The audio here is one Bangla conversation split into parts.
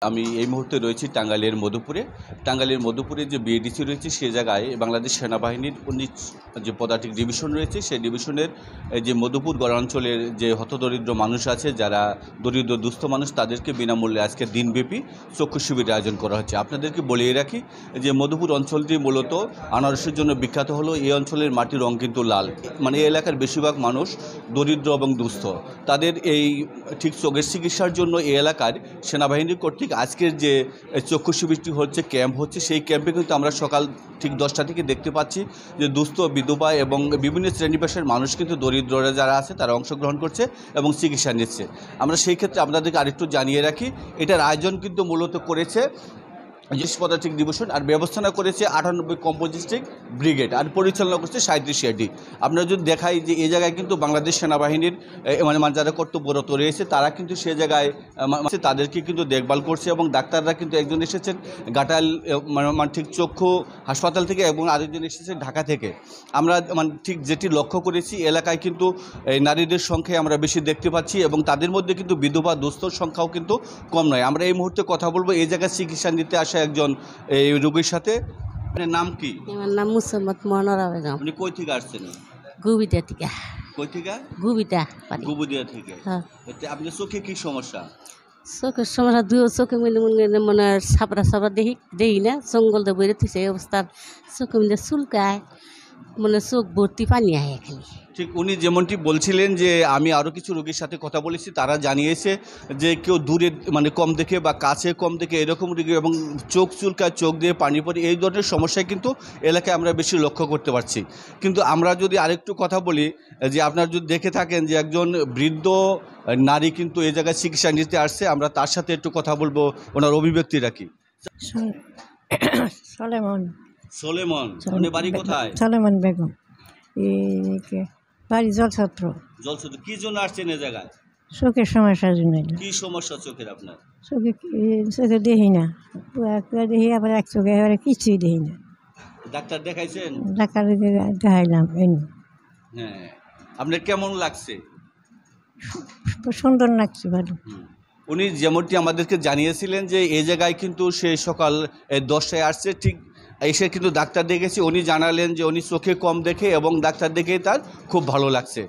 আমি এই মুহূর্তে রয়েছি টাঙ্গাইলের মধুপুরে। টাঙ্গাইলের মধুপুরে যে বিএডিসি রয়েছে সে জায়গায় বাংলাদেশ সেনাবাহিনীর ১৯ যে পদাতিক ডিভিশন রয়েছে সেই ডিভিশনের যে মধুপুর গড়াঞ্চলের যে হতদরিদ্র মানুষ আছে, যারা দরিদ্র দুস্থ মানুষ, তাদেরকে বিনামূল্যে আজকে দিনব্যাপী চক্ষু শিবিরের আয়োজন করা হচ্ছে। আপনাদেরকে বলিয়ে রাখি যে মধুপুর অঞ্চলটি মূলত আনারসের জন্য বিখ্যাত হলো। এই অঞ্চলের মাটির রং কিন্তু লাল, মানে এই এলাকার বেশিরভাগ মানুষ দরিদ্র এবং দুস্থ। তাদের এই ঠিক চোখের চিকিৎসার জন্য এই এলাকার সেনাবাহিনীর কর্তৃক আজকের যে চক্ষু শিবিরটি হচ্ছে, ক্যাম্প হচ্ছে, সেই ক্যাম্পে কিন্তু আমরা সকাল ঠিক 10টা থেকে দেখতে পাচ্ছি যে দুস্থ, বিধবা এবং বিভিন্ন শ্রেণী পেশার মানুষ কিন্তু দরিদ্ররা যারা আছে তারা অংশগ্রহণ করছে এবং চিকিৎসা নিচ্ছে। আমরা সেই ক্ষেত্রে আপনাদেরকে আরেকটু জানিয়ে রাখি, এটার আয়োজন কিন্তু মূলত করেছে পদাতিক ডিভিশন, আর ব্যবস্থাপনা করেছে 98 কম্পোজিস্টিক ব্রিগেড, আর পরিচালনা করছে 37 এডি। আপনারা যদি দেখাই যে এই জায়গায় কিন্তু বাংলাদেশ সেনাবাহিনীর মানে যারা কর্তব্যরত রয়েছে তারা কিন্তু সে জায়গায় তাদেরকে কিন্তু দেখভাল করছে, এবং ডাক্তাররা কিন্তু একজন এসেছেন ঘাটাইল মানে ঠিক চক্ষু হাসপাতাল থেকে এবং আরেকজন এসেছেন ঢাকা থেকে। আমরা ঠিক যেটি লক্ষ্য করেছি, এলাকায় কিন্তু নারীদের সংখ্যায় আমরা বেশি দেখতে পাচ্ছি এবং তাদের মধ্যে কিন্তু বিধবা দুস্থর সংখ্যাও কিন্তু কম নয়। আমরা এই মুহূর্তে কথা বলবো এই জায়গায় চিকিৎসা নিতে আসা একজন এই রোগীর সাথে। আপনার নাম কি? আমার নাম মুসাম্মদ মনোরা বেগম। আপনি কই থেকে আসছেন? গুবিটা থেকে। কই থেকে? গুবিটা। গুবুদিয়া থেকে। হ্যাঁ। আপনার চোখে কি সমস্যা? চোখের সমস্যা, দুই চোখে মিলে মানে সাপড়া সাপড়া দেখি না, জঙ্গল দিয়ে বেরোতে এই অবস্থার চোখে মিলে চুলকায়, মানে চোখ ভর্তি পানি আয় খালি। ঠিক উনি যেমনটি বলছিলেন যে আমি আরও কিছু রোগীর সাথে কথা বলেছি, তারা জানিয়েছে যে কেউ দূরে মানে কম দেখে বা কাছে কম দেখে এরকম রোগী, এবং চোখ চুলকায়, চোখ দিয়ে পানি পড়ে, এই ধরনের সমস্যায় কিন্তু এলাকায় আমরা বেশি লক্ষ্য করতে পারছি। কিন্তু আমরা যদি আরেকটু কথা বলি যে আপনারা যদি দেখে থাকেন যে একজন বৃদ্ধ নারী কিন্তু এই জায়গায় চিকিৎসা নিতে আসছে, আমরা তার সাথে একটু কথা বলবো, ওনার অভিব্যক্তি রাখি। সলেমন। সোলেমন, আপনি বাড়ি কোথায়? সলেমন বেগম, বাড়ি জলছত্র। জলছত্র। কি জন্য আসছেন এই জায়গায়? চোখের সমস্যার জন্য। কি সমস্যা চোখের আপনার? চোখে দেখি না, দেখি আবার এক চোখে এবারে কিছুই দেখি না। ডাক্তার দেখাইছেন? ডাক্তার দেখাইলাম। হ্যাঁ, আপনার কেমন লাগছে? সুন্দর লাগছে, ভালো। উনি যেমনটি আমাদেরকে জানিয়েছিলেন যে এই জায়গায় কিন্তু সে সকাল 10টায় আসছে, ঠিক এসে কিন্তু ডাক্তার দেখেছি। উনি জানালেন যে উনি চোখে কম দেখে এবং ডাক্তার দেখেই তার খুব ভালো লাগছে।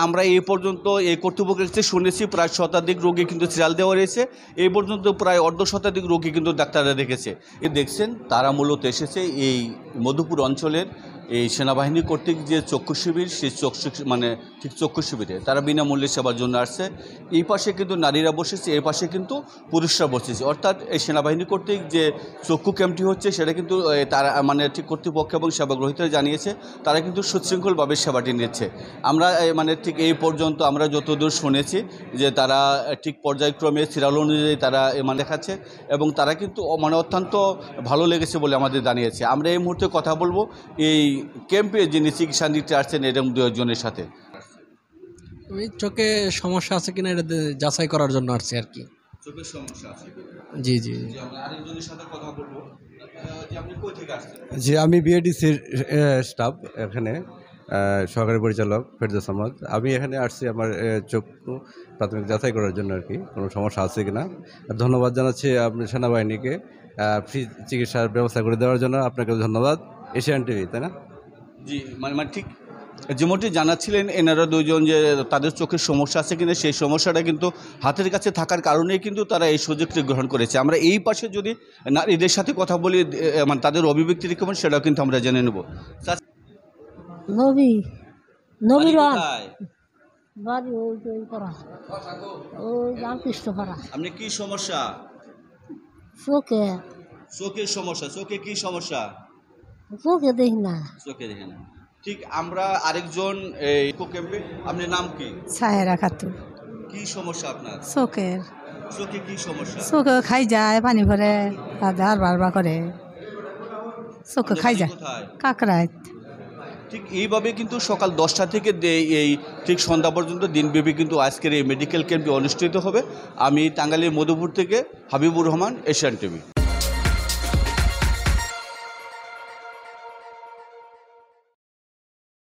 আমরা এই পর্যন্ত এই কর্তৃপক্ষের কাছে শুনেছি প্রায় শতাধিক রোগী কিন্তু সিরিয়াল দেওয়া রয়েছে, এই পর্যন্ত প্রায় অর্ধশতাধিক রোগী কিন্তু ডাক্তাররা দেখেছে। দেখছেন তারা মূলত এসেছে এই মধুপুর অঞ্চলের এই সেনাবাহিনী কর্তৃক যে চক্ষু শিবির, সেই ঠিক চক্ষু শিবিরে তারা বিনামূল্যে সেবার জন্য আসছে। এই পাশে কিন্তু নারীরা বসেছে, এই পাশে কিন্তু পুরুষরা বসেছে। অর্থাৎ এই সেনাবাহিনী কর্তৃক যে চক্ষু ক্যাম্পটি হচ্ছে সেটা কিন্তু তারা ঠিক কর্তৃপক্ষ এবং সেবাগ্রহীতারা জানিয়েছে তারা কিন্তু সুশৃঙ্খলভাবে সেবাটি নিচ্ছে। আমরা ঠিক এই পর্যন্ত আমরা যতদূর শুনেছি যে তারা ঠিক পর্যায়ক্রমে সিরিয়াল অনুযায়ী তারা দেখাচ্ছে এবং তারা কিন্তু অত্যন্ত ভালো লেগেছে বলে আমাদের জানিয়েছে। আমরা এই মুহূর্তে কথা বলবো এই ক্যাম্পে যিনি চিকিৎসা নিতে আসছেন এরকম দুজনের সাথে। আমি চোখে সমস্যা আছে কিনা এটা যাচাই করার জন্য আসছি আর কি। চোখের সমস্যা আছে? জি জি। আমরা আরেকজনের সাথে কথা বলবো। যে আপনি কই থেকে আসছেন? জি, আমি বিএডিসির স্টাফ, এখানে সহকারী পরিচালক ফেরদৌস আহমদ। আমি এখানে আসছি আমার চক্ষু প্রাথমিক যাচাই করার জন্য আর কি, কোনো সমস্যা আছে কিনা। ধন্যবাদ জানাচ্ছি আপনি সেনাবাহিনীকে ফ্রি চিকিৎসার ব্যবস্থা করে দেওয়ার জন্য। আপনাকে ধন্যবাদ। এশিয়ান টিভি, তাই না? জি, ঠিক যেমনটি জানাচ্ছিলেন এনারা দুজন যে তাদের চোখের সমস্যা আছে কিনা, সেই সমস্যাটা কিন্তু হাতের কাছে থাকার কারণেই কিন্তু তারা এই সুযোগটি গ্রহণ করেছে। আমরা এই পাশে যদি নারীদের সাথে কথা বলি তাদের অভিব্যক্তি কেমন সেটাও কিন্তু আমরা জেনে নেব। আপনি কি সমস্যা? চোখের সমস্যা। চোখে কি সমস্যা? চোখে দেখি না। চোখে দেখি না। ঠিক আমরা আরেকজন ইকো ক্যাম্পে। আপনার নাম কি? ছায়েরা খাতুন। কি সমস্যা আপনার? চোখের। চোখে কি সমস্যা? চোখে খাই যায়, পানি ভরে আর বারবার করে চোখে খাই যায়। কাকরাইত। ঠিক এইভাবে কিন্তু সকাল 10টা থেকে এই ঠিক সন্ধ্যা পর্যন্ত দিনব্যাপী কিন্তু আজকের এই মেডিকেল ক্যাম্পটি অনুষ্ঠিত হবে। আমি টাঙ্গাইলের মধুপুর থেকে হাবিবুর রহমান, এশিয়ান টিভি।